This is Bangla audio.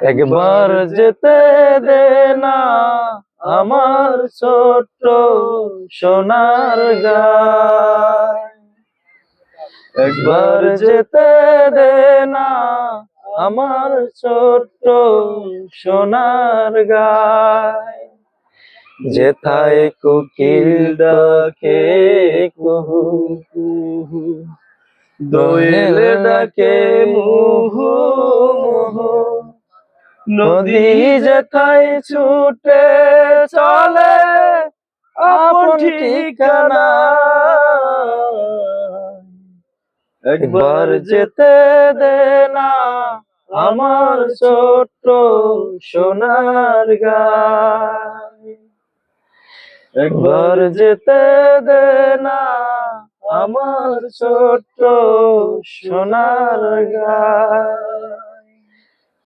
একবার যেতে দে না আমার ছোট্ট সোনার গায়, একবার যেতে দে না আমার ছোট্ট সোনার গায়। যেথায় কোকিল ডাকে কুহু কুহু, দোয়েল ডাকে মুহু মুহু, নদী যেথায় ছুটে চলে আপন ঠিকানা, একবার যেতে দে না আমার ছোট্ট সোনার গায়, একবার যেতে দে না আমার ছোট্ট সোনার গায়।